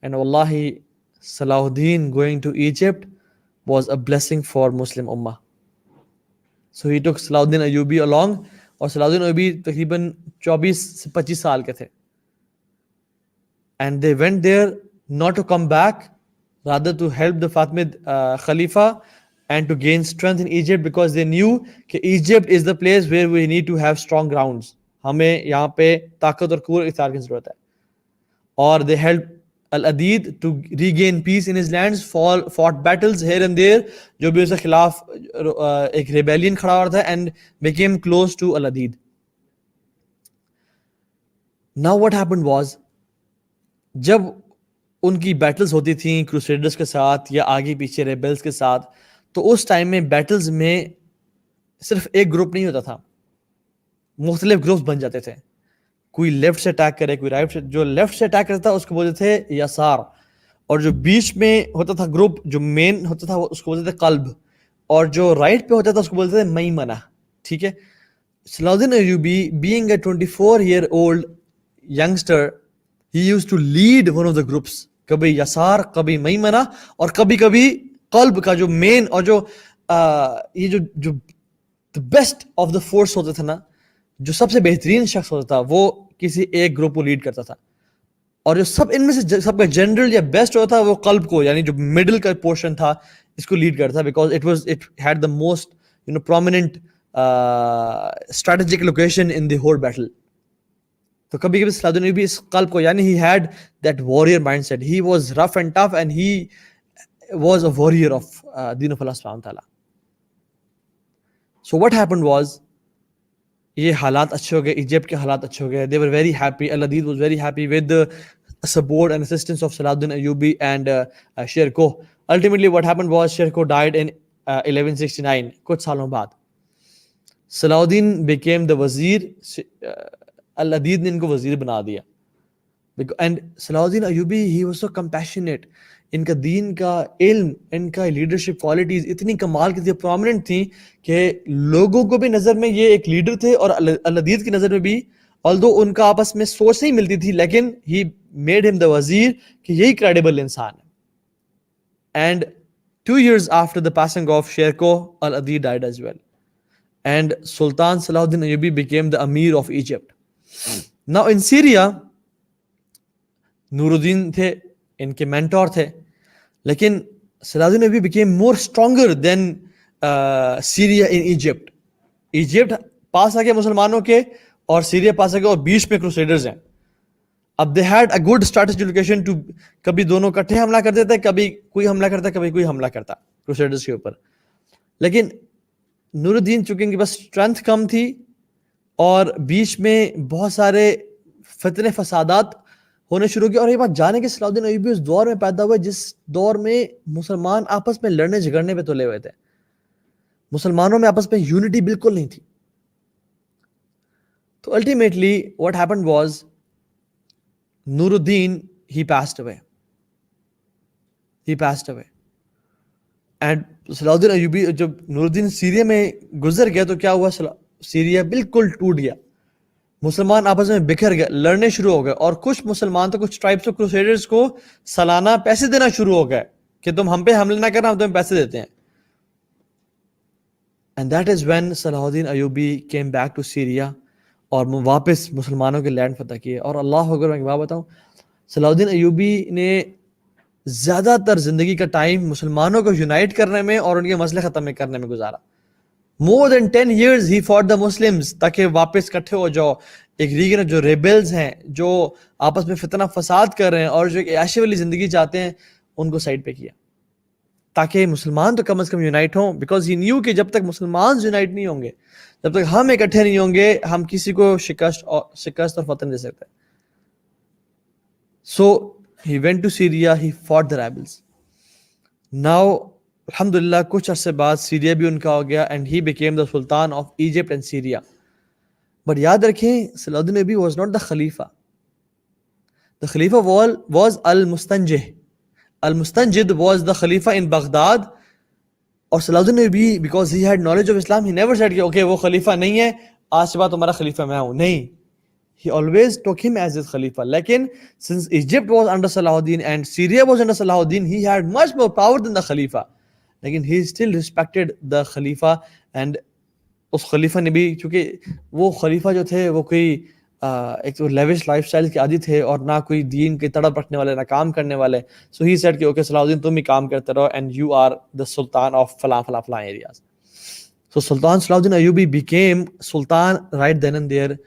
And wallahi, Salahuddin going to Egypt was a blessing for Muslim Ummah. So he took Salahuddin Ayyubi along, اور Salahuddin Ayyubi تقریباً 24 سے 25 سال کے تھے. And they went there not to come back, rather to help the Fatimid Khalifa and to gain strength in Egypt, because they knew that Egypt is the place where we need to have strong grounds. ہمیں یہاں پہ طاقت اور قوت اختیار کی ضرورت ہے. اور they helped Al-Adid to regain peace in his lands, fought battles here and there, جو بھی اس کے خلاف ایک ریبیلین کھڑا ہوا تھا, and became close to Al-Adid. Now what happened was, جب ان کی بیٹلز ہوتی تھیں کروسیڈرز کے ساتھ یا آگے پیچھے ریبلز کے ساتھ, تو اس ٹائم میں بیٹلز میں صرف ایک گروپ نہیں ہوتا تھا, مختلف گروپس بن جاتے تھے. کوئی لیفٹ سے اٹیک کرے, کوئی رائٹ سے. جو لیفٹ سے اٹیک کرتا تھا اس کو بولتے تھے یسار, اور جو بیچ میں ہوتا تھا گروپ جو مین ہوتا تھا اس کو بولتے تھے قلب, اور جو رائٹ پہ ہوتا تھا اس کو بولتے تھے میمنہ. ٹھیک ہے. صلاح الدین Ayubi being a 24-year-old youngster, he used to lead one of the groups, کبھی یسار, کبھی میمنہ, اور کبھی کبھی قلب کا جو مین اور جو یہ جو the best of the force ہوتا تھا نا, جو سب سے بہترین شخص ہوتا تھا, وہ کسی ایک گروپ کو لیڈ کرتا تھا. اور جو سب ان میں سے سب کا جنرل یا بیسٹ ہوتا تھا وہ قلب کو, یعنی جو مڈل کا پورشن تھا, اس کو لیڈ کرتا تھا, because it had the most prominent strategic location in the whole battle. تو کبھی کبھی صلاح الدین ایوبی اس قلب کو, یعنی he had that warrior mindset, he was rough and tough and he was a warrior of deen of Allah subhanahu wa ta'ala. So what happened was, یہ حالات اچھے ہو گئے, ایجپٹ کے حالات اچھے ہو گئے. They were very happy. Al-Adid was very happy with the support and assistance of Salahuddin Ayyubi and Sher Koh. Ultimately what happened was Sher Koh died in 1169. کچھ سالوں بعد Salahuddin became the wazir. Al-Adid نے ان کو وزیر بنا دیا. And Salahuddin Ayyubi, he was so compassionate. ان کا دین کا علم, ان کا لیڈرشپ کوالٹیز اتنی کمال کی تھی, پرومیننٹ تھیں کہ لوگوں کو بھی نظر میں یہ ایک لیڈر تھے, اور العدید کی نظر میں بھی, although ان کا آپس میں سوچ نہیں ملتی تھی, لیکن he made him the وزیر کہ یہی کریڈیبل انسان ہے. And 2 years after the passing of Sher Koh, Al-Adid died as well. And Sultan Salahuddin Ayyubi became the Amir of Egypt. Now in Syria, Nooruddin تھے, ان کے مینٹور تھے, لیکن Salahuddin Ayyubi became more stronger than Syria in Egypt. Egypt پاس آ گیا مسلمانوں کے, اور سیریا پاس آ گیا, اور بیچ میں کروسیڈرز ہیں. اب they had a good strategic location to, کبھی دونوں کٹھے حملہ کر دیتے, کبھی کوئی حملہ کرتا, کبھی کوئی حملہ کرتا کروسیڈرز کے اوپر. لیکن نور الدین چونکہ ان کے پاس اسٹرینتھ کم تھی, اور بیچ میں بہت سارے فتنے فسادات ہونے شروع کیے. اور یہ بات جانے کہ صلاح الدین ایوبی اس دور میں پیدا ہوئے جس دور میں مسلمان آپس میں لڑنے جھگڑنے پہ تلے ہوئے تھے, مسلمانوں میں آپس میں یونٹی بالکل نہیں تھی. تو ultimately what happened was, Noor Uddin he passed away. And صلاح الدین ایوبی, جب نور الدین سیریا میں گزر گیا تو کیا ہوا, سیریا بالکل ٹوٹ گیا, مسلمان آپس میں بکھر گئے, لڑنے شروع ہو گئے, اور کچھ مسلمان تو کچھ ٹرائبس اور کروسیڈرز کو سالانہ پیسے دینا شروع ہو گئے کہ تم ہم پہ حملے نہ کرنا, ہم تمہیں پیسے دیتے ہیں. And that is when Salahuddin Ayyubi came back to Syria, اور واپس مسلمانوں کے لینڈ فتح کیے. اور اللہ اکبر, میں ایک بات بتاؤں, صلاح الدین ایوبی نے زیادہ تر زندگی کا ٹائم مسلمانوں کو یونائٹ کرنے میں اور ان کے مسئلے ختم کرنے میں گزارا. More than 10 years he fought the Muslims تاکہ واپس کٹھے ہو جاؤ. ایک ریجن جو ریبلز ہیں, جو آپس میں فتنہ فساد کر رہے ہیں, اور جو ایک عیاشی والی زندگی چاہتے ہیں, ان کو سائڈ پہ کیا تاکہ مسلمان تو کم از کم یونائٹ ہوں. بیکاز ہی نیو کہ جب تک مسلمان یونائٹ نہیں ہوں گے, جب تک ہم اکٹھے نہیں ہوں گے, ہم کسی کو شکست اور فتح دے سکتے. So he went to Syria, he fought the rebels. Now الحمدللہ کچھ عرصے بعد سیریا بھی ان کا ہو گیا, and he became the sultan of Egypt and Syria. But یاد رکھیں, صلاح الدین ایوبی واز ناٹ دا خلیفہ. دا خلیفہ واز المستنجد. المستنجد واز دا خلیفہ ان بغداد. اور Salahuddin Ayubi, because he had knowledge of Islam, he never said کہ اوکے وہ خلیفہ نہیں ہے, آج کے بعد تمہارا خلیفہ میں ہوں. نہیں, He always took him as his Khalifa. Lekin, since Egypt was under Salahuddin and Syria was under Salahuddin, he had much more power than the Khalifa. Lekin he still respected the Khalifa, and اس خلیفہ نے بھی, چونکہ وہ خلیفہ جو تھے وہ کوئی ایک تو لیوش لائف اسٹائل کے عادی تھے اور نہ کوئی دین کے تڑپ رکھنے والے, نہ کام کرنے والے. سو ہی سیڈ کہ اوکے صلاح الدین تم ہی کام کرتے رہو and you are the sultan of فلاں فلاں فلاں areas. So Sultan Salahuddin Ayyubi became Sultan right then and there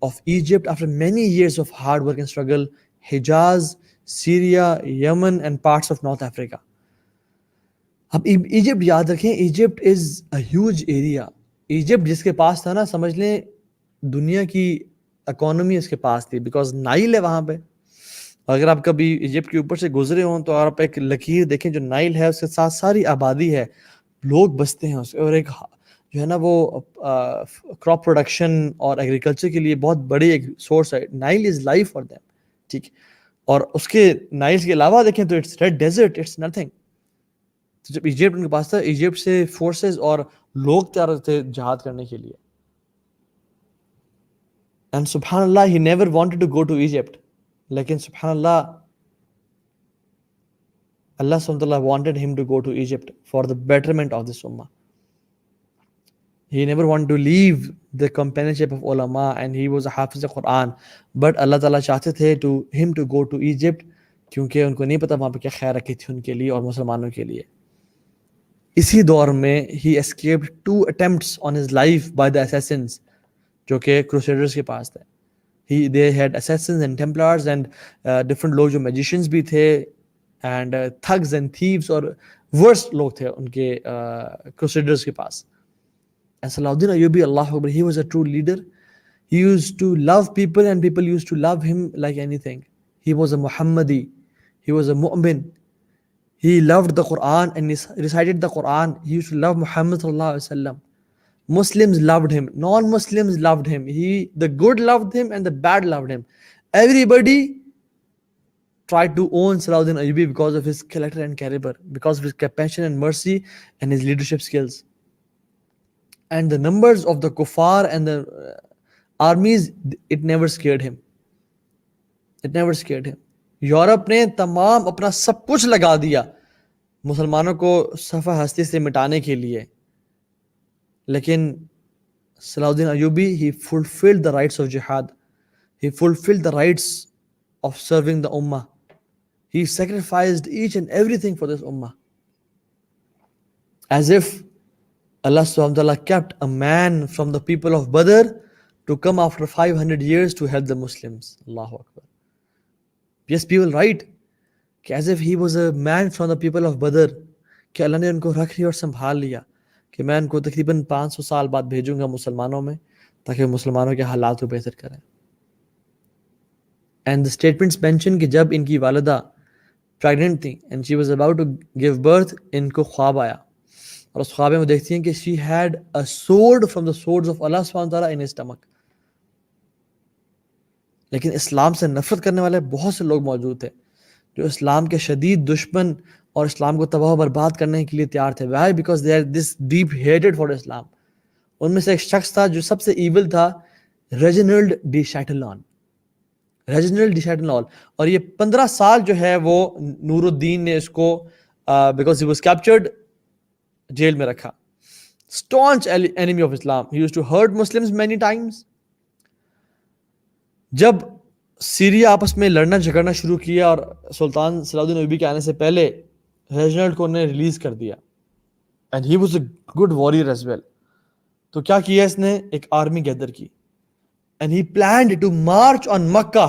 of Egypt after many years of hard work and struggle, Hijaz, Syria, Yemen and parts of North Africa. اب Egypt یاد رکھیں, Egypt is a huge area. Egypt جس کے پاس تھا نا, سمجھ لیں دنیا کی اکانومی اس کے پاس تھی, بیکاز نائل ہے وہاں پہ. اگر آپ کبھی ایجپٹ کے اوپر سے گزرے ہوں تو آپ ایک لکیر دیکھیں, جو نائل ہے اس کے ساتھ ساری آبادی ہے, لوگ بستے ہیں اس کے, اور ایک جو ہے نا وہ کراپ پروڈکشن اور ایگریکلچر کے لیے بہت بڑی ایک سورس ہے. Nile is life for them, ٹھیک. اور اس کے نائل کے علاوہ دیکھیں تو it's Red desert, it's nothing. تو جب ایجپٹ ان کے پاس تھا, ایجپٹ سے فورسز اور لوگ تیار تھے جہاد کرنے کے لیے. اینڈ سبحان اللہ, he never wanted to go to Egypt, لیکن سبحان اللہ, اللہ سبحانہ وتعالی wanted him to go to Egypt for the betterment of this ummah. He never wanted to leave the companionship of ulama, and he was a hafiz of Quran, but اللہ تعالیٰ چاہتے تھے him to go to Egypt, کیونکہ ان کو نہیں پتا وہاں پہ کیا خیر رکھی تھی ان کے لیے اور مسلمانوں کے لیے. اسی دور میں he escaped 2 attempts on his life by the assassins, جو کہ crusaders کے پاس تھے. They had assassins and templars and different لوگ جو magicians بھی تھے, and thugs and thieves اور worst لوگ تھے ان کے crusaders کے پاس. And Salahuddin Ayyubi, Allah Akbar, he was a true leader. He used to love people and people used to love him like anything. He was a Muhammadi, he was a mu'min. He loved the Quran and he recited the Quran. He used to love Muhammad sallallahu alaihi wasallam. Muslims loved him, non-Muslims loved him. The good loved him and the bad loved him. Everybody tried to own Salahuddin Ayyubi because of his character and caliber, because of his compassion and mercy and his leadership skills. And the numbers of the kuffar and the armies, it never scared him. It never scared him. Europe نے تمام اپنا سب کچھ لگا دیا مسلمانوں کو صفحہ ہستی سے مٹانے کے لیے, لیکن Salahuddin Ayubi, he fulfilled the rights of jihad. He fulfilled the rights of serving the ummah. He sacrificed each and everything for this ummah. As if Allah subhanahu wa ta'ala kept a man from the people of Badr to come after 500 years to help the Muslims. Allahu Akbar. Yes, people write کہ as if he was a man from the people of Badr, کہ اللہ نے ان کو رکھ لیا اور سنبھال لیا کہ میں ان کو تقریباً 500 سال بعد بھیجوں گا مسلمانوں میں تاکہ مسلمانوں کے حالات کو بہتر کریں. And the statements mention کہ جب ان کی والدہ pregnant تھی and she was about to give birth, ان کو خواب آیا اور اس خواب میں وہ دیکھتی ہیں کہ she had a sword from the swords of Allah subhanahu wa ta'ala in his stomach. لیکن اسلام سے نفرت کرنے والے بہت سے لوگ موجود تھے جو اسلام کے شدید دشمن اور اسلام کو تباہ و برباد کرنے کے لیے تیار تھے. Why? Because they are this deep hated for Islam. ان میں سے ایک شخص تھا جو سب سے ایول تھا, ریجنلڈ ڈی شیٹلان. ریجنلڈ ڈی شیٹلان, اور یہ 15 سال جو ہے وہ نور الدین نے اس کو because he was captured jail میں رکھا. staunch enemy of Islam. He used to hurt Muslims many times. جب سیریا آپس میں لڑنا جھگڑنا شروع کیا اور سلطان صلاح الدین ایوبی کے آنے سے پہلے ریجنلڈ کو انہیں ریلیز کر دیا, and he was a good warrior as well. تو کیا کیا اس نے, ایک آرمی گیدر کی, and he planned to march on Mecca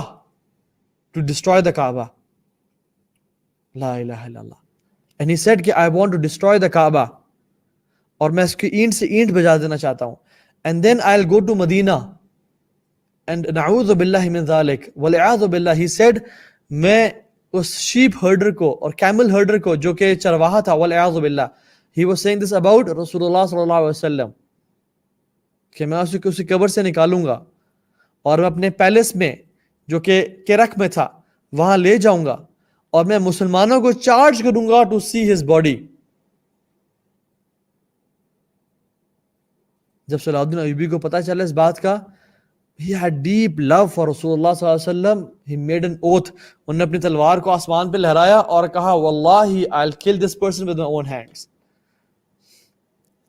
to destroy the Kaaba. لا الہ الا اللہ. اینڈ ہی سیڈ کہ I want to destroy the Kaaba, اور میں اس کی اینٹ سے اینٹ بجا دینا چاہتا ہوں, and then I will go to Medina and نعوذ باللہ من ذالک والعیاذ باللہ. he said میں اس شیپ ہرڈر کو اور کیمل ہرڈر کو جو کہ چرواہا تھا, والعیاذ باللہ, he was saying this about رسول اللہ صلی اللہ علیہ وسلم, کہ میں اسی قبر سے نکالوں گا اور میں اپنے پیلس میں جو کہ کرک میں تھا وہاں لے جاؤں گا اور میں مسلمانوں کو چارج کروں گا ٹو سی ہز باڈی. جب صلاح الدین ایوبی کو پتہ چلا اس بات کا He had deep love for Rasulullah صلی اللہ علیہ وسلم. He made an oath. انہوں نے اپنی تلوار کو آسمان پہ لہرایا اور کہا واللہ I'll kill this person with my own hands.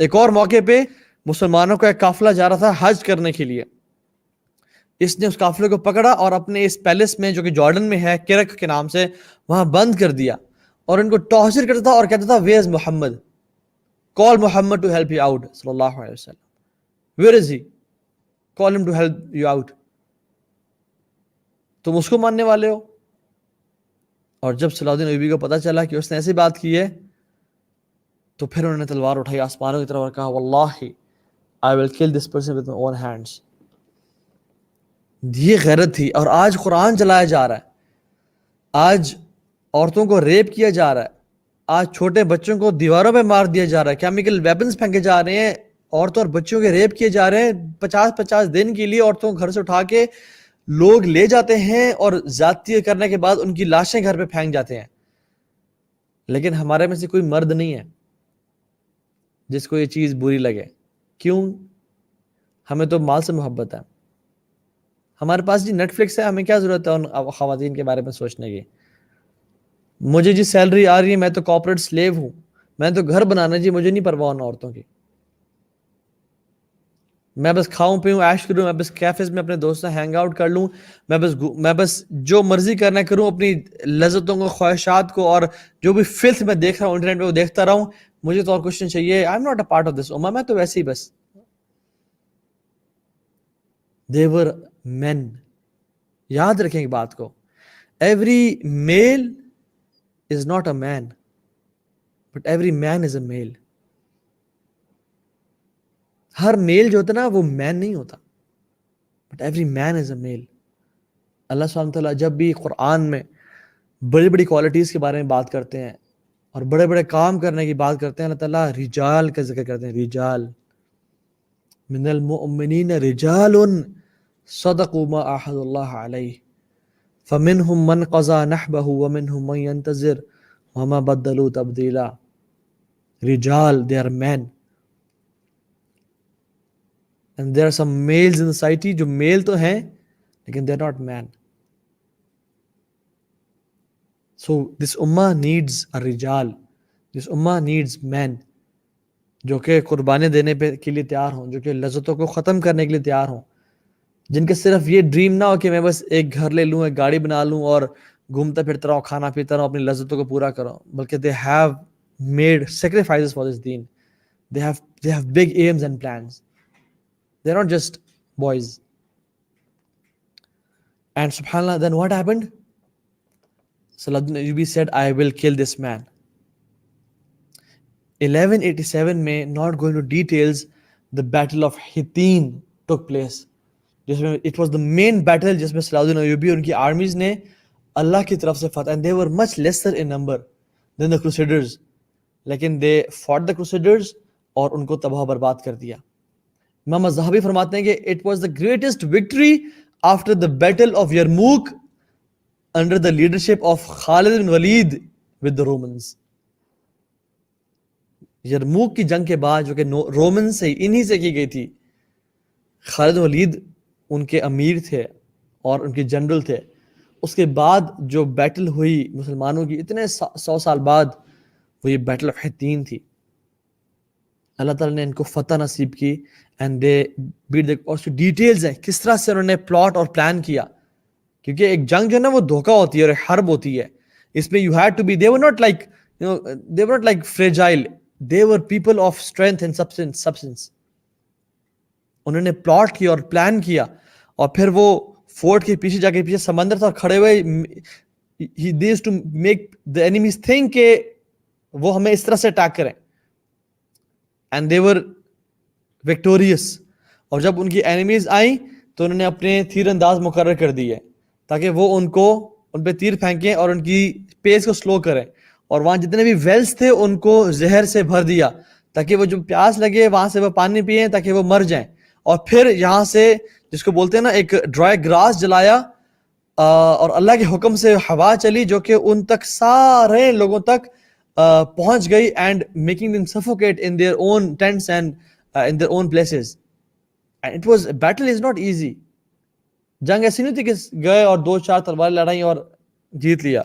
ایک اور موقع پہ مسلمانوں کا ایک قافلہ جا رہا تھا حج کرنے کے لیے. اس نے اس قافلے کو پکڑا اور اپنے اس پیلس میں جو کہ جارڈن میں ہے کرک کے نام سے وہاں بند کر دیا اور ان کو ٹارچر کرتا تھا اور کہتا تھا where is Muhammad, call Muhammad to help you out صلی اللہ علیہ وسلم, ویئر از ہی, کال ہم ٹو ہیلپ یو آؤٹ. تم اس کو ماننے والے ہو. اور جب صلاح الدین ایوبی کو پتا چلا کہ اس نے ایسی بات کی ہے تو پھر انہوں نے تلوار اٹھائی آسمانوں کی طرف اور کہا واللہ I will kill this person with my own hands. یہ غیرت تھی. اور آج قرآن چلایا جا رہا ہے, آج عورتوں کو ریپ کیا جا رہا ہے, آج چھوٹے بچوں کو دیواروں پہ مار دیا جا رہا ہے, کیمیکل ویپنز پھینکے جا رہے ہیں, عورتوں اور بچوں کے ریپ کیے جا رہے ہیں. 50 دن کے لیے عورتوں کو گھر سے اٹھا کے لوگ لے جاتے ہیں اور زیادتی کرنے کے بعد ان کی لاشیں گھر پہ پھینک جاتے ہیں. لیکن ہمارے میں سے کوئی مرد نہیں ہے جس کو یہ چیز بری لگے. کیوں؟ ہمیں تو مال سے محبت ہے. ہمارے پاس جی نیٹ فلکس ہے, ہمیں کیا ضرورت ہے ان خواتین کے بارے میں سوچنے کی. مجھے جی سیلری آ رہی ہے, میں تو کارپوریٹ سلیو ہوں, میں تو گھر بنانا جی, مجھے نہیں پرواہ ان عورتوں کی. میں بس کھاؤں پیوں عیش کروں, میں بس کیفیز میں اپنے دوستوں ہینگ آؤٹ کر لوں, میں بس جو مرضی کرنا کروں, اپنی لذتوں کو خواہشات کو اور جو بھی فلتھ میں دیکھ رہا ہوں انٹرنیٹ پہ وہ دیکھتا رہا ہوں, مجھے تو اور کچھ نہیں چاہیے. I am not a part of this امہ, میں تو ویسے ہی بس. They were men. یاد رکھیں کہ بات کو, every male is not a man, but every man is a male. ہر میل جو ہوتا ہے نا وہ مین نہیں ہوتا, but every man is a male. اللہ سبحانہ تعالیٰ جب بھی قرآن میں بڑی بڑی کوالٹیز کے بارے میں بات کرتے ہیں اور بڑے بڑے کام کرنے کی بات کرتے ہیں, اللہ تعالیٰ رجال کا ذکر کرتے ہیں. رجال من المؤمنین رجال صدقوا ما عاهدوا الله علیہ فمنهم من قضى نحبه ومنهم من ينتظر وما بدلوا تبدیلا. رجال, they are men. And there are some males in society جو میل تو ہیں لیکن they are not men. So this ummah needs a rijal. This ummah needs men جو کہ قربانی دینے کے لیے تیار ہوں, جو کہ لذتوں کو ختم کرنے کے لیے تیار ہوں, جن کے صرف یہ ڈریم نہ ہو کہ میں بس ایک گھر لے لوں, ایک گاڑی بنا لوں اور گھومتا پھرتا رہوں, کھانا پیتا رہوں, اپنی لذتوں کو پورا کروں, بلکہ they have made sacrifices for this deen. They have big aims and plans. They're not just boys. And subhanAllah, then what happened? Saladdin Ayyubi said, I will kill this man. 1187 میں, not going to details, the battle of Hittin took place. It was the main battle جس میں صلاح الدین ایوبی اور ان کی armies نے اللہ کی طرف سے فتح, and they were much lesser in number than the Crusaders, لیکن they fought the Crusaders اور ان کو تباہ و برباد کر دیا. امام الذہبی فرماتے ہیں کہ it was the greatest victory after the battle of Yarmouk under the leadership of Khalid bin Walid with the Romans. Yarmouk کی جنگ کے بعد جو کہ رومن سے انہی سے کی گئی تھی, خالد بن ولید ان کے امیر تھے اور ان کے جنرل تھے, اس کے بعد جو بیٹل ہوئی مسلمانوں کی اتنے 100 سال بعد, وہ یہ بیٹل آف حطین تھی. اللہ تعالیٰ نے ان کو فتح نصیب کی, اینڈ دے بیٹ دی. اور اس کی ڈیٹیلز ہیں کس طرح سے انہوں نے پلاٹ اور پلان کیا, کیونکہ ایک جنگ جو ہے نا وہ دھوکہ ہوتی ہے اور ایک حرب ہوتی ہے. اس میں you had to be, they were not like they were not like fragile, they were people of strength and substance. انہوں نے پلاٹ کیا اور پلان کیا, اور پھر وہ فورٹ کے پیچھے جا کے, پیچھے سمندر تھا اور کھڑے ہوئے, they used to make the enemies think کہ وہ ہمیں اس طرح سے اٹیک کریں, and they were victorious. اور جب ان کی اینیمیز آئیں تو انہوں نے اپنے تیر انداز مقرر کر دیے تاکہ وہ ان پہ تیر پھینکیں اور ان کی پیس کو سلو کریں, اور وہاں جتنے بھی ویلز تھے ان کو زہر سے بھر دیا تاکہ وہ جو پیاس لگے وہاں سے وہ پانی پئیں تاکہ وہ مر جائیں. اور پھر یہاں سے جس کو بولتے ہیں نا ایک ڈرائی گراس جلایا, اور اللہ کے حکم سے ہوا چلی جو کہ ان تک سارے لوگوں تک پہنچ گئی, and making them suffocate in their own tents and in their own places. And it was, battle is not easy. جنگ ایسی نہیں تھی کہ گئے اور 2-4 تلوار لڑائی اور جیت لیا.